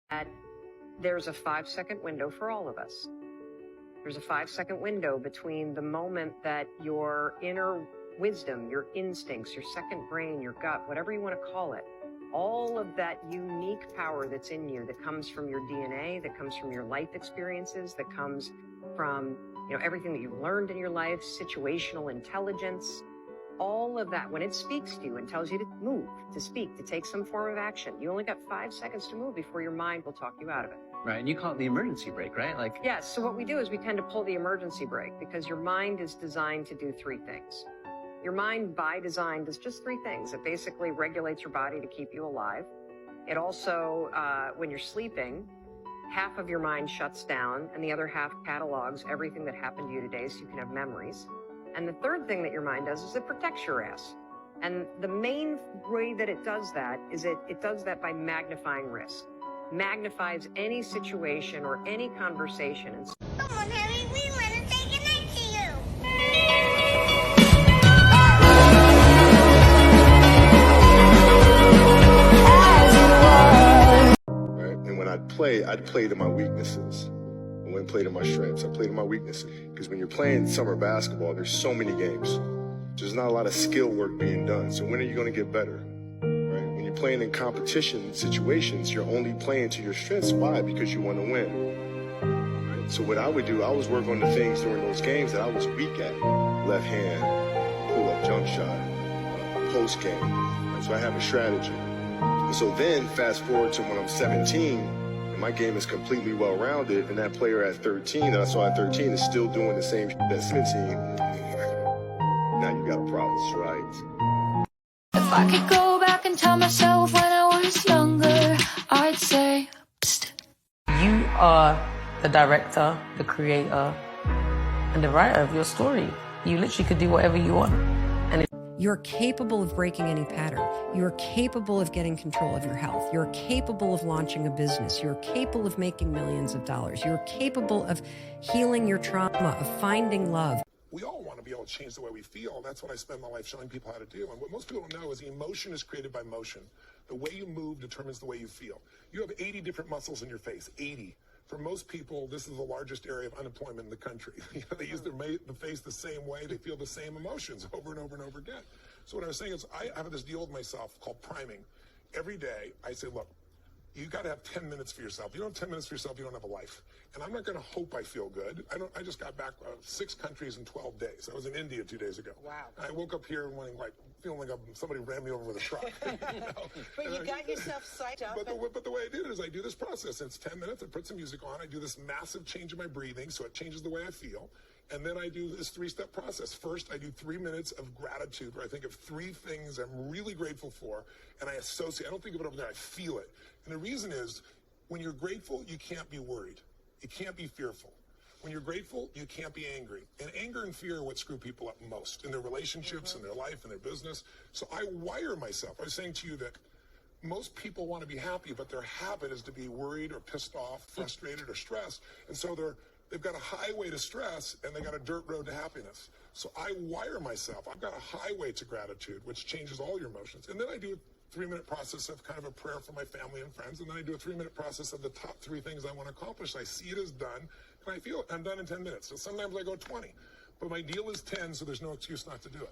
that there's a 5-second window for all of us. There's a 5-second window between the moment that your inner wisdom, your instincts, your second brain, your gut, whatever you want to call it, all of that unique power that's in you that comes from your DNA, that comes from your life experiences, that comes from, everything that you've learned in your life, situational intelligence, all of that, when it speaks to you and tells you to move, to speak, to take some form of action, you only got 5 seconds to move before your mind will talk you out of it. Right, and you call it the emergency brake, right? Yes, so what we do is we tend to pull the emergency brake because your mind is designed to do 3 things. Your mind, by design, does just 3 things. It basically regulates your body to keep you alive. It also, when you're sleeping, half of your mind shuts down and the other half catalogs everything that happened to you today so you can have memories. And the third thing that your mind does is it protects your ass. And the main way that it does that is it does that by magnifying risk. Magnifies any situation or any conversation. And come on, Harry, we want to say goodnight to you. Right? And when I'd play to my weaknesses. I wouldn't play to my strengths. I play to my weaknesses. Because when you're playing summer basketball, there's so many games. There's not a lot of skill work being done. So when are you going to get better? Right? When you're playing in competition situations, you're only playing to your strengths. Why? Because you want to win. Right? So what I would do, I was work on the things during those games that I was weak at. Left hand, pull-up jump shot, post game. Right? So I have a strategy. And so then fast forward to when I'm 17, my game is completely well-rounded, and that player at 13 that I saw at 13 is still doing the same shit at 17. Now you got a problem, right? If I could go back and tell myself when I was younger, I'd say, psst. You are the director, the creator, and the writer of your story. You literally could do whatever you want. You're capable of breaking any pattern. You're capable of getting control of your health. You're capable of launching a business. You're capable of making millions of dollars. You're capable of healing your trauma, of finding love. We all want to be able to change the way we feel. That's what I spend my life showing people how to do. And what most people don't know is emotion is created by motion. The way you move determines the way you feel. You have 80 different muscles in your face, 80. For most people, this is the largest area of unemployment in the country. They use the face the same way. They feel the same emotions over and over and over again. So what I was saying is I have this deal with myself called priming. Every day, I say, look, you got to have 10 minutes for yourself. You don't have 10 minutes for yourself, you don't have a life. And I'm not going to hope I feel good. I just got back 6 countries in 12 days. I was in India 2 days ago. Wow. I woke up here feeling like somebody ran me over with a truck. But you got yourself psyched up. But the way I did it is I do this process. And it's 10 minutes. I put some music on. I do this massive change in my breathing, so it changes the way I feel. And then I do this 3-step process. First, I do 3 minutes of gratitude, where I think of 3 things I'm really grateful for, and I associate. I don't think of it over there. I feel it. And the reason is, when you're grateful, you can't be worried. You can't be fearful. When you're grateful, you can't be angry. And anger and fear are what screw people up most in their relationships, in their life, in their business. So I wire myself. I was saying to you that most people want to be happy, but their habit is to be worried or pissed off, frustrated or stressed. And so they've got a highway to stress and they got a dirt road to happiness. So I wire myself. I've got a highway to gratitude, which changes all your emotions. And then I do a 3-minute process of kind of a prayer for my family and friends. And then I do a 3-minute process of the top 3 things I want to accomplish. I see it as done, and I feel it. I'm done in 10 minutes. So sometimes I go 20. But my deal is 10, so there's no excuse not to do it.